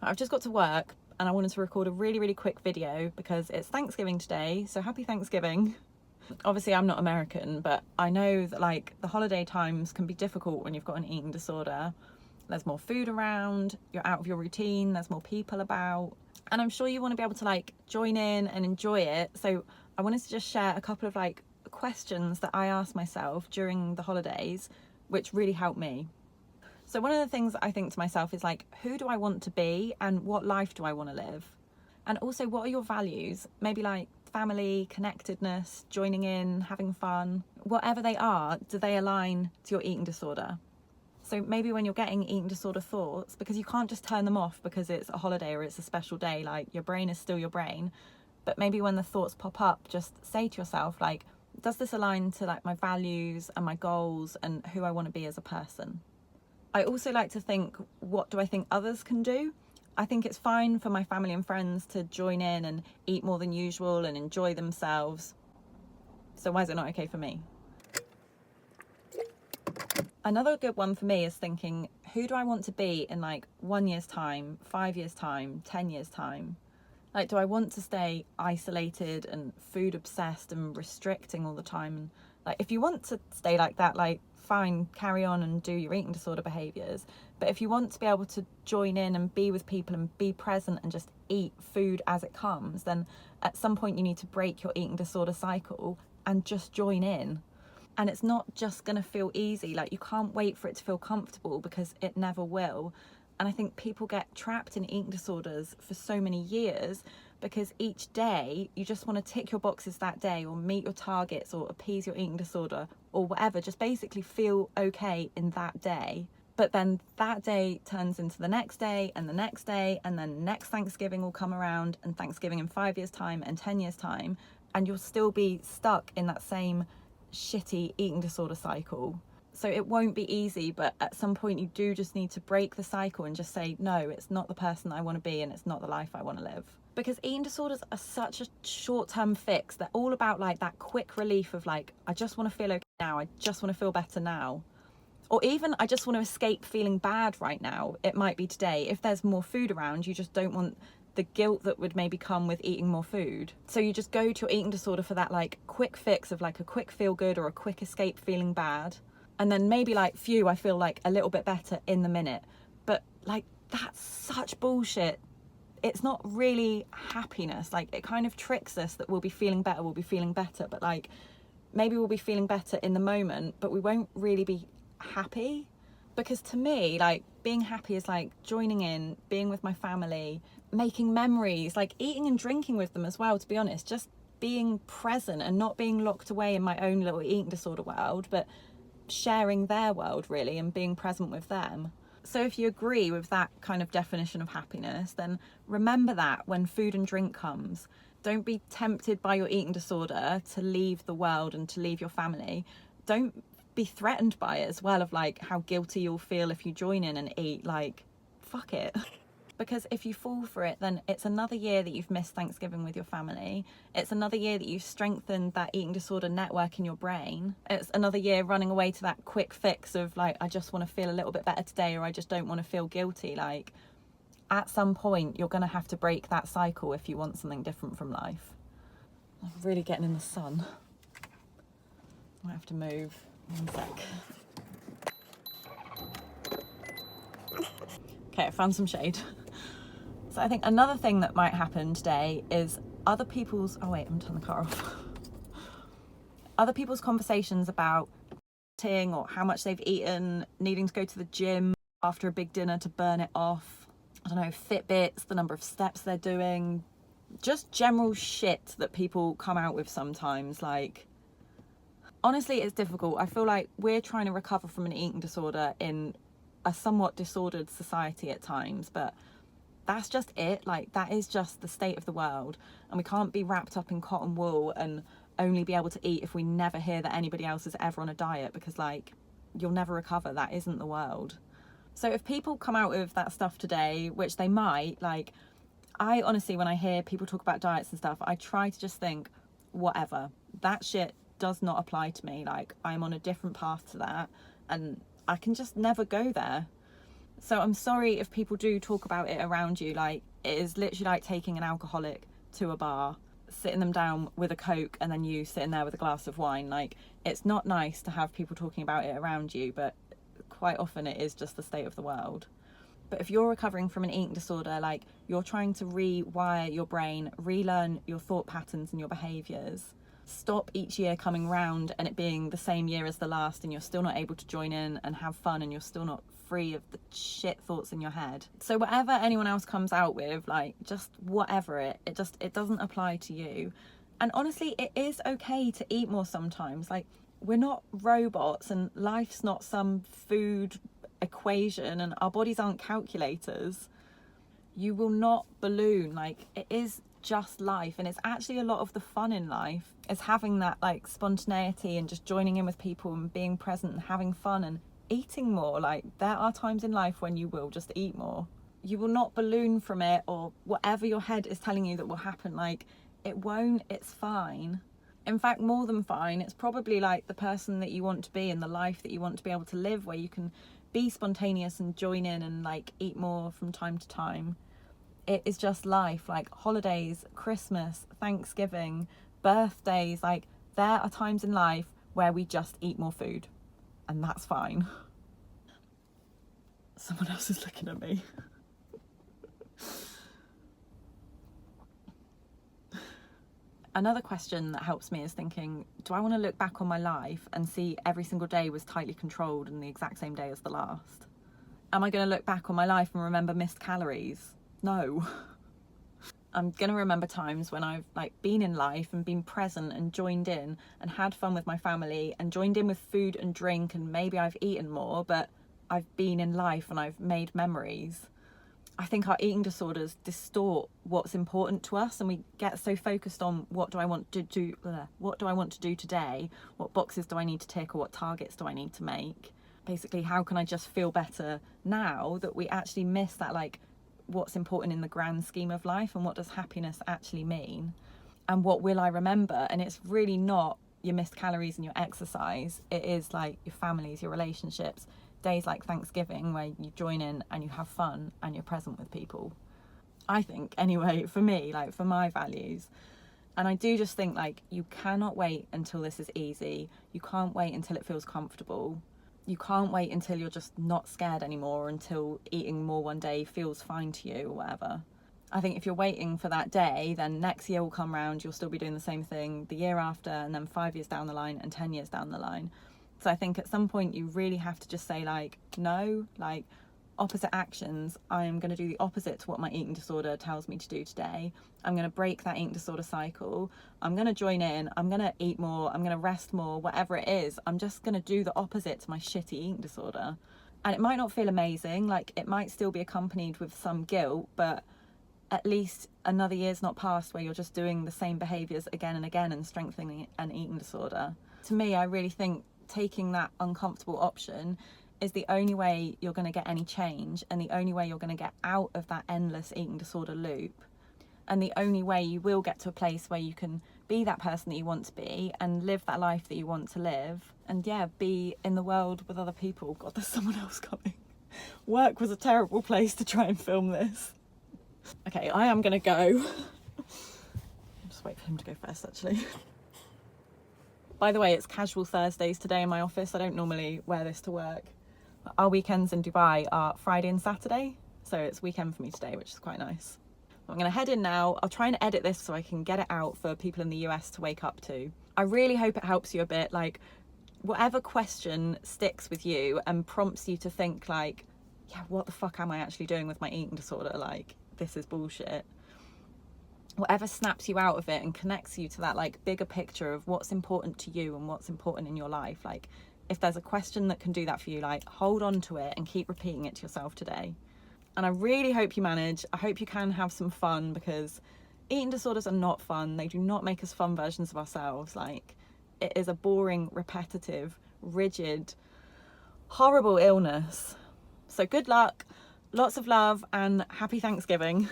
I've just got to work and I wanted to record a really quick video because it's Thanksgiving today, so happy Thanksgiving. Obviously I'm not American, but I know that like the holiday times can be difficult when you've got an eating disorder. There's more food around, you're out of your routine, there's more people about, and I'm sure you want to be able to like join in and enjoy it. So I wanted to just share a couple of like questions that I asked myself during the holidays, which really helped me. So one of the things I think to myself is like, who do I want to be and what life do I want to live? And also, what are your values? Maybe like family, connectedness, joining in, having fun. Whatever they are, do they align to your eating disorder? So maybe when you're getting eating disorder thoughts, because you can't just turn them off because it's a holiday or it's a special day, like your brain is still your brain. But maybe when the thoughts pop up, just say to yourself, like, does this align to like my values and my goals and who I want to be as a person? I also like to think, what do I think others can do? I think it's fine for my family and friends to join in and eat more than usual and enjoy themselves. So why is it not okay for me? Another good one for me is thinking, who do I want to be in like 1 year's time, 5 years time, 10 years time? Like, do I want to stay isolated and food obsessed and restricting all the time? And like, if you want to stay like that, like, fine, carry on and do your eating disorder behaviours. But if you want to be able to join in and be with people and be present and just eat food as it comes, then at some point you need to break your eating disorder cycle and just join in. And it's not just going to feel easy. Like, you can't wait for it to feel comfortable because it never will. And I think people get trapped in eating disorders for so many years because each day you just want to tick your boxes that day or meet your targets or appease your eating disorder or whatever, just basically feel okay in that day. But then that day turns into the next day and the next day, and then next Thanksgiving will come around, and Thanksgiving in 5 years time and 10 years time, and you'll still be stuck in that same shitty eating disorder cycle. So it won't be easy, but at some point you do just need to break the cycle and just say, no, it's not the person I want to be and it's not the life I want to live. Because eating disorders are such a short-term fix. They're all about like that quick relief of like, I just want to feel okay now. I just want to feel better now. Or even I just want to escape feeling bad right now. It might be today. If there's more food around, you just don't want the guilt that would maybe come with eating more food. So you just go to your eating disorder for that like quick fix of like a quick feel good or a quick escape feeling bad. And then maybe like, phew, I feel like a little bit better in the minute. But like, that's such bullshit. It's not really happiness. Like, it kind of tricks us that we'll be feeling better, but like maybe we'll be feeling better in the moment, but we won't really be happy. Because to me, like, being happy is like joining in, being with my family, making memories, like eating and drinking with them as well, to be honest, just being present and not being locked away in my own little eating disorder world, but sharing their world really and being present with them. So if you agree with that kind of definition of happiness, then remember that when food and drink comes. Don't be tempted by your eating disorder to leave the world and to leave your family. Don't be threatened by it as well, of like how guilty you'll feel if you join in and eat. Like, fuck it. Because if you fall for it, then it's another year that you've missed Thanksgiving with your family. It's another year that you've strengthened that eating disorder network in your brain. It's another year running away to that quick fix of like, I just want to feel a little bit better today, or I just don't want to feel guilty. Like, at some point, you're going to have to break that cycle if you want something different from life. I'm really getting in the sun. I might have to move. 1 sec. Okay, I found some shade. So I think another thing that might happen today is other people's, oh wait, I'm turning the car off. Other people's conversations about eating or how much they've eaten, needing to go to the gym after a big dinner to burn it off. I don't know, Fitbits, the number of steps they're doing, just general shit that people come out with sometimes. Like, honestly, it's difficult. I feel like we're trying to recover from an eating disorder in a somewhat disordered society at times, but that's just it. Like, that is just the state of the world, and we can't be wrapped up in cotton wool and only be able to eat if we never hear that anybody else is ever on a diet, because like, you'll never recover. That isn't the world. So if people come out with that stuff today, which they might, like, I honestly, when I hear people talk about diets and stuff, I try to just think, whatever, that shit does not apply to me. Like, I'm on a different path to that, and I can just never go there. So I'm sorry if people do talk about it around you. Like, it is literally like taking an alcoholic to a bar, sitting them down with a Coke, and then you sitting there with a glass of wine. Like, it's not nice to have people talking about it around you, but quite often it is just the state of the world. But if you're recovering from an eating disorder, like, you're trying to rewire your brain, relearn your thought patterns and your behaviours. Stop each year coming round and it being the same year as the last, and you're still not able to join in and have fun, and you're still not free of the shit thoughts in your head. So whatever anyone else comes out with, like, just whatever it doesn't apply to you. And honestly, it is okay to eat more sometimes. Like, we're not robots, and life's not some food equation, and our bodies aren't calculators. You will not balloon. Like, it is just life, and it's actually a lot of the fun in life is having that like spontaneity and just joining in with people and being present and having fun and eating more. Like, there are times in life when you will just eat more. You will not balloon from it, or whatever your head is telling you that will happen. Like, it won't. It's fine. In fact, more than fine. It's probably like the person that you want to be and the life that you want to be able to live, where you can be spontaneous and join in and like eat more from time to time. It is just life. Like, holidays, Christmas, Thanksgiving, birthdays, like, there are times in life where we just eat more food, and that's fine. Someone else is looking at me. Another question that helps me is thinking, do I want to look back on my life and see every single day was tightly controlled and the exact same day as the last? Am I going to look back on my life and remember missed calories? No. I'm going to remember times when I've like been in life and been present and joined in and had fun with my family and joined in with food and drink, and maybe I've eaten more, but I've been in life and I've made memories. I think our eating disorders distort what's important to us, and we get so focused on what do I want to do today, what boxes do I need to tick, or what targets do I need to make. Basically, how can I just feel better now, that we actually miss that, like, what's important in the grand scheme of life, and what does happiness actually mean, and what will I remember. And it's really not your missed calories and your exercise. It is like your families, your relationships, days like Thanksgiving where you join in and you have fun and you're present with people. I think, anyway, for me, like, for my values. And I do just think, like, you cannot wait until this is easy. You can't wait until it feels comfortable. You can't wait until you're just not scared anymore, or until eating more one day feels fine to you or whatever. I think if you're waiting for that day, then next year will come round, you'll still be doing the same thing the year after, and then 5 years down the line, and 10 years down the line. So I think at some point you really have to just say, like, no, like, opposite actions. I'm going to do the opposite to what my eating disorder tells me to do today. I'm going to break that eating disorder cycle. I'm going to join in. I'm going to eat more. I'm going to rest more, whatever it is. I'm just going to do the opposite to my shitty eating disorder. And it might not feel amazing. Like, it might still be accompanied with some guilt, but at least another year's not passed where you're just doing the same behaviours again and again and strengthening an eating disorder. To me, I really think taking that uncomfortable option is the only way you're going to get any change, and the only way you're going to get out of that endless eating disorder loop, and the only way you will get to a place where you can be that person that you want to be and live that life that you want to live, and be in the world with other people. God, there's someone else coming. Work was a terrible place to try and film this. Okay, I am going to go. I'll just wait for him to go first, actually. By the way, it's casual Thursdays today in my office. I don't normally wear this to work. Our weekends in Dubai are Friday and Saturday, so it's weekend for me today, which is quite nice. I'm going to head in now. I'll try and edit this so I can get it out for people in the US to wake up to. I really hope it helps you a bit. Like, whatever question sticks with you and prompts you to think, like, yeah, what the fuck am I actually doing with my eating disorder? Like, this is bullshit. Whatever snaps you out of it and connects you to that, like, bigger picture of what's important to you and what's important in your life. Like, if there's a question that can do that for you, like, hold on to it and keep repeating it to yourself today. And I really hope you manage. I hope you can have some fun, because eating disorders are not fun. They do not make us fun versions of ourselves. Like, it is a boring, repetitive, rigid, horrible illness. So good luck, lots of love, and happy Thanksgiving.